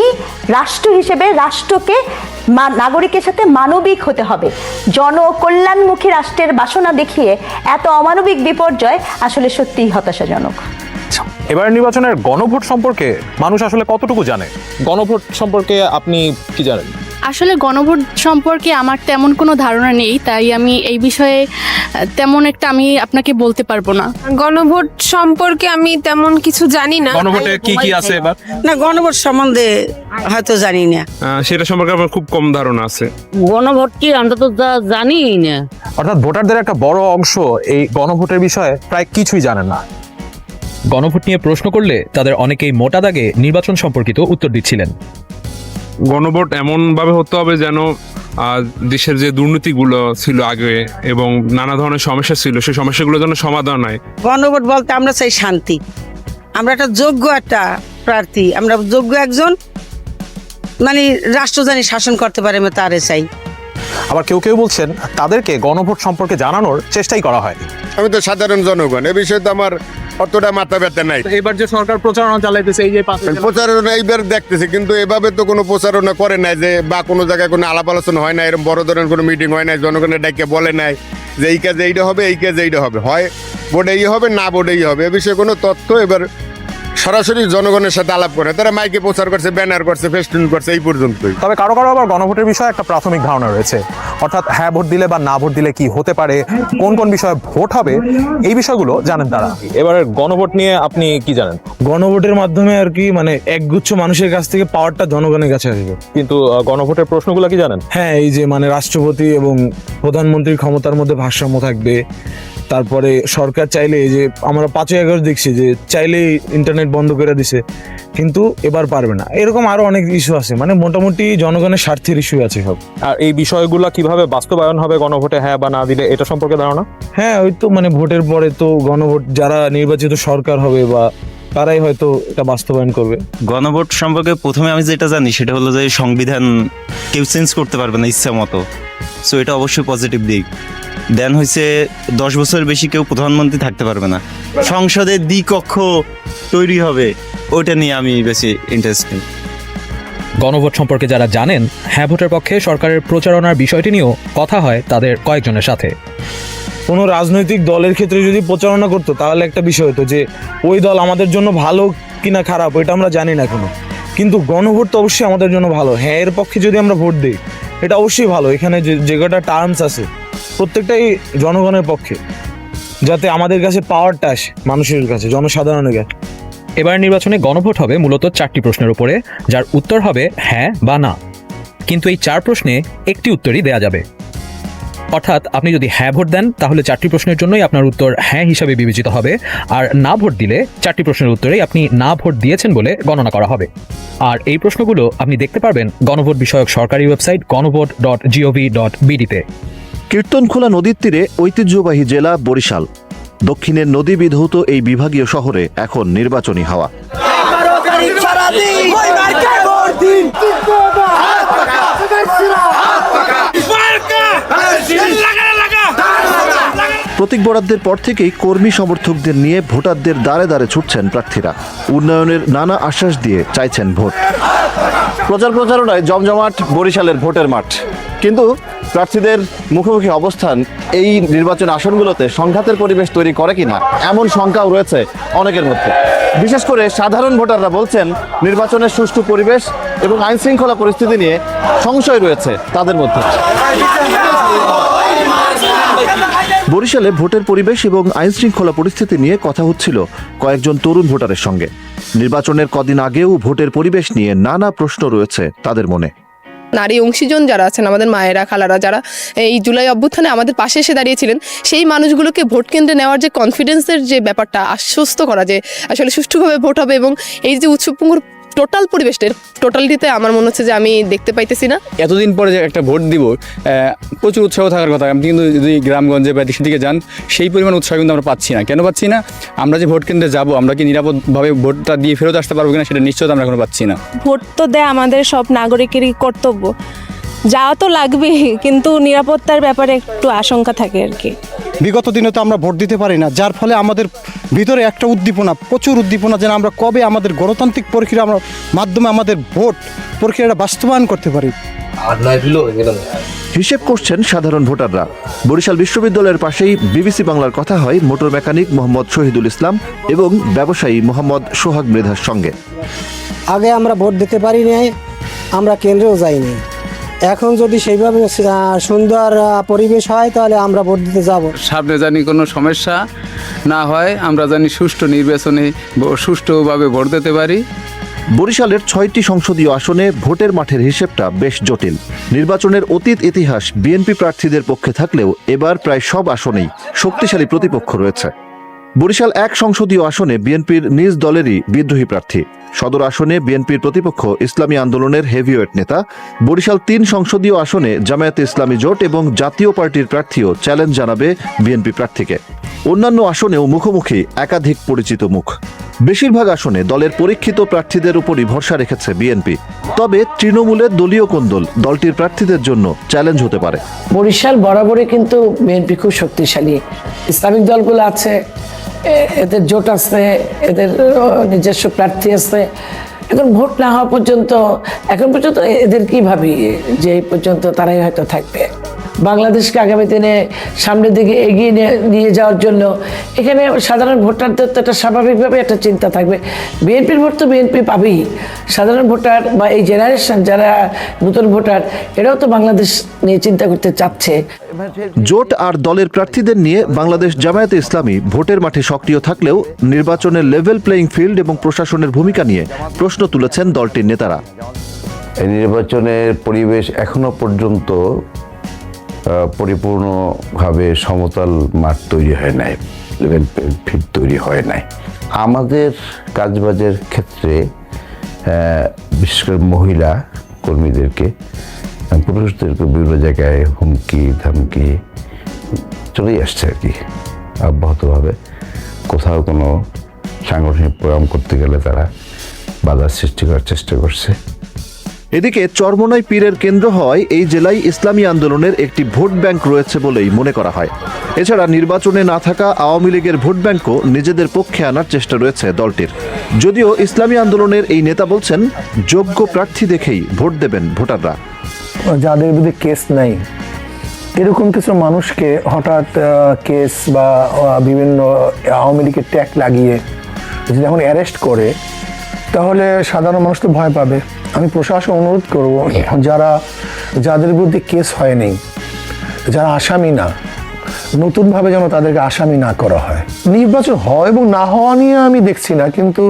রাষ্ট্র হিসেবে রাষ্ট্রকে নাগরিকের সাথে মানবিক হতে হবে। জনকল্যাণমুখী রাষ্ট্রের বাসনা দেখিয়ে এত অমানবিক বিপর্যয় আসলে সত্যিই হতাশাজনক। এবারের নির্বাচনের গণভোট সম্পর্কে মানুষ আসলে কতটুকু জানে? গণভোট সম্পর্কে আপনি কি জানেন? আসলে গণভোট সম্পর্কে আমার তেমন কোনো ধারণা নেই, তাই আমি এই বিষয়ে তেমন একটা আমি আপনাকে বলতে পারবো না। গণভোট সম্পর্কে আমি তেমন কিছু জানি না। গণভোটে কি কি আছে এবার? না, গণভোট সম্বন্ধে হয়তো জানি না। সেটা সম্পর্কে আমার খুব কম ধারণা আছে। গণভোট কি আমরা তো জানি না। অর্থাৎ ভোটারদের একটা বড় অংশ এই গণভোটের বিষয়ে প্রায় কিছুই জানে না। গণভোট নিয়ে প্রশ্ন করলে তাদের অনেকেই মোটা দাগে নির্বাচন সম্পর্কিত উত্তর দিচ্ছিলেন। গণভোট এমনভাবে হতে হবে যেন দেশের যে দুর্নীতিগুলো ছিল আগে এবং নানা ধরনের সমস্যা ছিল সেই সমস্যাগুলো যেন সমাধান হয়। গণভোট বলতে আমরা চাই শান্তি, আমরা একটা যোগ্য একটা প্রার্থী, আমরা যোগ্য একজন মানে রাষ্ট্র জানি শাসন করতে পারে আমি তারে চাই। আবার কেউ কেউ বলছেন তাদেরকে গণভোট সম্পর্কে জানানোর চেষ্টাই করা হয়। আমি তো সাধারণ জনগণ, এ বিষয়ে তো আমার অতটা মাথা ব্যথা নাই। এবার যে সরকার প্রচারণা চালাইতেছে, এই যে প্রচারণা এইবার দেখতেছে, কিন্তু এভাবে তো কোনো প্রচারণা করে নাই যে বা কোনো জায়গায় কোনো আলাপ আলোচনা হয় না, এরকম বড় ধরনের কোনো মিটিং হয় নাই, জনগণের ডাকে বলে নাই যে এই কাজে এইটা হবে, এই কাজে এইটা হবে, হয় বোর্ডে এই হবে না বোর্ডে এই হবে, এ বিষয়ে কোনো তথ্য এবার সরাসরি জনগণের সাথে আলাপ করে তারা মাইকে প্রচার করছে, ব্যানার করছে, ফেস্টুন করছে, এই পর্যন্তই। তবে কারো কারো আবার গণভোটের বিষয়ে একটা প্রাথমিক ধারণা রয়েছে, অর্থাৎ হ্যাঁ ভোট দিলে বা না ভোট দিলে কি হতে পারে, কোন কোন বিষয়ে ভোট হবে, এই বিষয়গুলো জানেন তারা। এবারে গণভোট নিয়ে আপনি কি জানেন? গণভোটের মাধ্যমে আর কি মানে একগুচ্ছ মানুষের কাছ থেকে পাওয়ারটা জনগণের কাছে আসবে। কিন্তু গণভোটের প্রশ্নগুলো কি জানেন? হ্যাঁ, এই যে মানে রাষ্ট্রপতি এবং প্রধানমন্ত্রীর ক্ষমতার মধ্যে ভারসাম্য থাকবে। তারপরে সরকার চাইলে, এই যে আমরা 5 আগস্ট দেখছি যে চাইলেই ইন্টারনেট বন্ধ করে দিছে, কিন্তু এবার পারবে না। এরকম আরো অনেক ইস্যু আছে, মানে মোটামুটি জনগণের স্বার্থের ইস্যু আছে সব। আর এই বিষয়গুলো কিভাবে বাস্তবায়ন হবে গণভোটে হ্যাঁ বা না দিলে, এটা সম্পর্কে ধারণা? হ্যাঁ, ওই তো মানে ভোটের পরে তো গণভোট, যারা নির্বাচিত সরকার হবে বা তারাই হয়তো এটা বাস্তবায়ন করবে। গণভোট সম্পর্কে প্রথমে আমি যেটা জানি সেটা হলো যে সংবিধান কেউ চেঞ্জ করতে পারবে না ইচ্ছা মতো, সো এটা অবশ্যই পজিটিভ দিক। দেন হয়েছে 10 বছর বেশি কেউ প্রধানমন্ত্রী থাকতে পারবে না, সংসদের দ্বিকক্ষ তৈরি হবে, ওইটা নিয়ে আমি বেশি ইন্টারেস্টেড। গণভোট সম্পর্কে যারা জানেন, হ্যাঁ ভোটের পক্ষে সরকারের প্রচারণার বিষয়টি নিয়েও কথা হয় তাদের কয়েকজনের সাথে। কোনো রাজনৈতিক দলের ক্ষেত্রে যদি প্রচারণা করতো তাহলে একটা বিষয় হতো যে ওই দল আমাদের জন্য ভালো কিনা খারাপ ওইটা আমরা জানি না এখনো, কিন্তু গণভোট তো অবশ্যই আমাদের জন্য ভালো। হ্যাঁ এর পক্ষে যদি আমরা ভোট দিই এটা অবশ্যই ভালো। এখানে যে কটা টার্মস আছে প্রত্যেকটাই জনগণের পক্ষে, যাতে আমাদের কাছে পাওয়ারটা আসে মানুষের কাছে, জনসাধারণের কাছে। এবার নির্বাচনে গণভোট হবে মূলত 4টি প্রশ্নের উপরে, যার উত্তর হবে হ্যাঁ বা না। কিন্তু এই 4 প্রশ্নে একটি উত্তরই দেয়া যাবে, অর্থাৎ আপনি যদি হ্যাঁ ভোট দেন তাহলে 4টি প্রশ্নের জন্যই আপনার উত্তর হ্যাঁ হিসাবে বিবেচিত হবে, আর না ভোট দিলে 4টি প্রশ্নের উত্তরেই আপনি না ভোট দিয়েছেন বলে গণনা করা হবে। আর এই প্রশ্নগুলো আপনি দেখতে পারবেন গণভোট বিষয়ক সরকারি ওয়েবসাইট ganavot.gov.bd-তে। কীর্তনখোলা নদীর তীরে ঐতিহ্যবাহী জেলা বরিশাল, দক্ষিণের নদী বিধৌত এই বিভাগীয় শহরে এখন নির্বাচনী হাওয়া। প্রতীক বরাদ্দের পর থেকেই কর্মী সমর্থকদের নিয়ে ভোটারদের দ্বারে দ্বারে ছুটছেন প্রার্থীরা। উন্নয়নের নানা আশ্বাস দিয়ে চাইছেন ভোট। প্রচারণায় জমজমাট বরিশালের ভোটের মাঠ, কিন্তু প্রার্থীদের মুখোমুখি অবস্থান এই নির্বাচন আসনগুলোতে সংঘাতের পরিবেশ তৈরি করে কিনা এমন শঙ্কাও রয়েছে অনেকের মধ্যে। বিশেষ করে সাধারণ ভোটাররা বলছেন নির্বাচনের সুষ্ঠু পরিবেশ এবং আইন শৃঙ্খলা পরিস্থিতি নিয়ে সংশয় রয়েছে তাদের মধ্যে। বরিশালে ভোটের পরিবেশ এবং আইন শৃঙ্খলা পরিস্থিতি নিয়ে কথা হচ্ছিল কয়েকজন তরুণ ভোটারের সঙ্গে। নির্বাচনের কদিন আগেও ভোটের পরিবেশ নিয়ে নানা প্রশ্ন রয়েছে তাদের মনে। নারী অংশীজন যারা আছেন, আমাদের মায়েরা খালারা, যারা এই জুলাই অভ্যুত্থানে আমাদের পাশে এসে দাঁড়িয়েছিলেন, সেই মানুষগুলোকে ভোট কেন্দ্রে নেওয়ার যে কনফিডেন্সের যে ব্যাপারটা, আশ্বস্ত করা যে আসলে সুষ্ঠুভাবে ভোট হবে, এবং এই যে উৎসবমুখর টোটাল পরিবেশটা, টোটালিটিতে আমার মনে হচ্ছে যে আমি দেখতে পাইতেছি না। এতদিন পরে যে একটা ভোট দিব, প্রচুর উৎসাহ থাকার কথা, আপনি কিন্তু যদি গ্রামগঞ্জে বা দেশের দিকে যান সেই পরিমাণ উৎসাহ কিন্তু আমরা পাচ্ছি না। কেন পাচ্ছি না? আমরা যে ভোট কেন্দ্রে যাব, আমরা কি নিরাপদভাবে ভোটটা দিয়ে ফেরত আসতে পারবো কিনা সেটা নিশ্চয়তা আমরা এখনো পাচ্ছি না। ভোট তো দেয় আমাদের সব নাগরিকেরই কর্তব্য, যাওয়া তো লাগবেই, কিন্তু নিরাপত্তার ব্যাপারে একটু আশঙ্কা থাকে আর কি। বিগত দিনে তো আমরা ভোট দিতে পারি না, যার ফলে আমাদের ভিতরে একটা উদ্দীপনা, প্রচুর উদ্দীপনা, যেন আমরা কবে আমাদের গণতান্ত্রিক প্রক্রিয়া মাধ্যমে আমাদের ভোট প্রক্রিয়াটা বাস্তবায়ন করতে পারি। হিসেব করছেন সাধারণ ভোটাররা। বরিশাল বিশ্ববিদ্যালয়ের পাশেই বিবিসি বাংলার কথা হয় মোটর মেকানিক মোহাম্মদ শহীদুল ইসলাম এবং ব্যবসায়ী মোহাম্মদ সোহাগ মৃধার সঙ্গে। আগে আমরা ভোট দিতে পারি নাই, আমরা কেন্দ্রেও যাইনি। এখন যদি সেইভাবে সুন্দর পরিবেশ হয় তাহলে আমরা ভোট দিতে যাব। সামনে জানি কোনো সমস্যা না হয়, আমরা জানি সুষ্ঠু নির্বাচনে সুষ্ঠুভাবে ভোট দিতে পারি। বরিশালের 6টি সংসদীয় আসনে ভোটের মাঠের হিসেবটা বেশ জটিল। নির্বাচনের অতীত ইতিহাস বিএনপি প্রার্থীদের পক্ষে থাকলেও এবার প্রায় সব আসনেই শক্তিশালী প্রতিপক্ষ রয়েছে। বরিশাল 1 সংসদীয় আসনে বিএনপির নিজ দলেরই বিদ্রোহী প্রার্থী। সদর আসনে বিএনপির প্রতিপক্ষ ইসলামী আন্দোলনের হেভিওয়েট নেতা। বরিশাল 3 সংসদীয় আসনে জামায়াতে ইসলামী জোট এবং জাতীয় পার্টির প্রার্থীও চ্যালেঞ্জ জানাবে বিএনপি প্রার্থীকে। অন্যান্য আসনেও মুখোমুখি একাধিক পরিচিত মুখ। বেশিরভাগ আসনে দলের পরীক্ষিত প্রার্থীদের উপরই ভরসা রেখেছে বিএনপি। তবে তৃণমূলের দলীয় কোন্দল দলটির প্রার্থীদের জন্য চ্যালেঞ্জ হতে পারে। বরিশাল বরাবরই কিন্তু বিএনপি খুব শক্তিশালী, ইসলামিক দলগুলো আছে, এদের জোট আছে, এদের নিজস্ব প্রার্থী আছে। এখন ভোট না হওয়া পর্যন্ত এখন পর্যন্ত এদের কি ভাবি যে এই পর্যন্ত তারাই হয়তো থাকবে। বাংলাদেশকে আগামী দিনে সামনের দিকে এগিয়ে নিয়ে যাওয়ার জন্য এখানে সাধারণ ভোটারদের তো একটা স্বাভাবিকভাবে একটা চিন্তা থাকবে। বিএনপির ভোট তো বিএনপি পাবেই, সাধারণ ভোটার বা এই জেনারেশন যারা নতুন ভোটার এরাও তো বাংলাদেশ নিয়ে চিন্তা করতে চাচ্ছে। জোট আর দলের প্রার্থীদের নিয়ে বাংলাদেশ জামায়াতে ইসলামী ভোটের মাঠে সক্রিয় থাকলেও নির্বাচনের লেভেল প্লেইং ফিল্ড এবং প্রশাসনের ভূমিকা নিয়ে প্রশ্ন তুলেছেন দলটির নেতারা। এই নির্বাচনের পরিবেশ এখনো পর্যন্ত পরিপূর্ণভাবে সমতল মাঠ তৈরি হয় নাই, লেভেল ফিল্ড তৈরি হয় নাই। আমাদের কাজবাজের ক্ষেত্রে বিশেষ করে মহিলা কর্মীদেরকে, পুরুষদেরকে বিভিন্ন জায়গায় হুমকি ধামকি চলেই আসছে আর কি অব্যাহতভাবে। কোথাও কোনো সাংগঠনিক প্রোগ্রাম করতে গেলে তারা বাধার সৃষ্টি করার চেষ্টা করছে। এদিকে চরমোনাই পীরের কেন্দ্র হওয়ায় এই জেলায় ইসলামী আন্দোলনের একটি ভোট ব্যাংক রয়েছে বলেই মনে করা হয়। এছাড়া নির্বাচনে না থাকা আওয়ামী লীগের ভোট ব্যাংকও নিজেদের পক্ষে আনার চেষ্টা রয়েছে দলটির। যদিও ইসলামী আন্দোলনের এই নেতা বলছেন যোগ্য প্রার্থী দেখেই ভোট দেবেন ভোটাররা। যাদের বিরুদ্ধে কেস নাই এরকম কিছু মানুষকে হঠাৎ কেস বা বিভিন্ন আওয়ামী লীগের ট্যাগ লাগিয়ে যদি এখন অ্যারেস্ট করে তাহলে সাধারণ মানুষ তো ভয় পাবে। আমি প্রশাসন অনুরোধ করব যাদের বিরুদ্ধে কেস হয়নি, যারা আসামি না, নতুনভাবে যেন তাদেরকে আসামি না করা হয়। নির্বাচন হয় এবং না হওয়া নিয়ে আমি দেখছি না, কিন্তু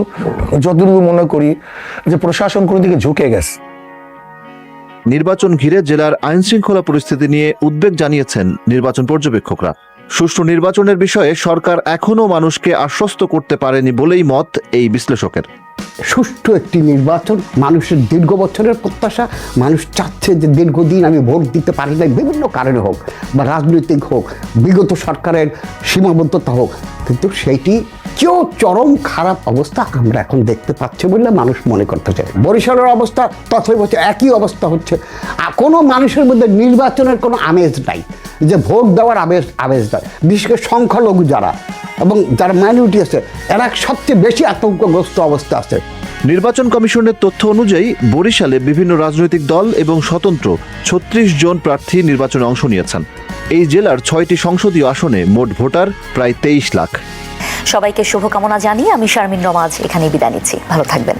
যতটুকু মনে করি যে প্রশাসন কোনো দিকে ঝুঁকে গেছে। নির্বাচন ঘিরে জেলার আইনশৃঙ্খলা পরিস্থিতি নিয়ে উদ্বেগ জানিয়েছেন নির্বাচন পর্যবেক্ষকরা। সুষ্ঠু নির্বাচনের বিষয়ে সরকার এখনো মানুষকে আশ্বস্ত করতে পারেনি বলেই মত এই বিশ্লেষকের। সুষ্ঠু একটি নির্বাচন মানুষের দীর্ঘ বছরের প্রত্যাশা। মানুষ চাচ্ছে যে দীর্ঘদিন আমি ভোট দিতে পারি না, বিভিন্ন কারণে হোক বা রাজনৈতিক হোক, বিগত সরকারের সীমাবদ্ধতা হোক, কিন্তু সেইটি কেউ চরম খারাপ অবস্থা আমরা এখন দেখতে পাচ্ছি বলে মানুষ মনে করতে চায়। বরিশালের অবস্থা তথৈব একই অবস্থা হচ্ছে। কোনো মানুষের মধ্যে নির্বাচনের কোনো আমেজ নাই, যে ভোট দেওয়ার আমেজ দেয়। বিশেষ করে সংখ্যালঘু যারা এবং যারা মাইনরিটি আছে এরা সবচেয়ে বেশি আতঙ্কগ্রস্ত অবস্থা আছে। নির্বাচন কমিশনের তথ্য অনুযায়ী বরিশালে বিভিন্ন রাজনৈতিক দল এবং স্বতন্ত্র 36 জন প্রার্থী নির্বাচনে অংশ নিয়েছেন। এই জেলার 6টি সংসদীয় আসনে মোট ভোটার প্রায় 23 লাখ। সবাইকে শুভকামনা জানিয়ে আমি শারমিন রমাজ এখানেই বিদায় নিচ্ছি। ভালো থাকবেন।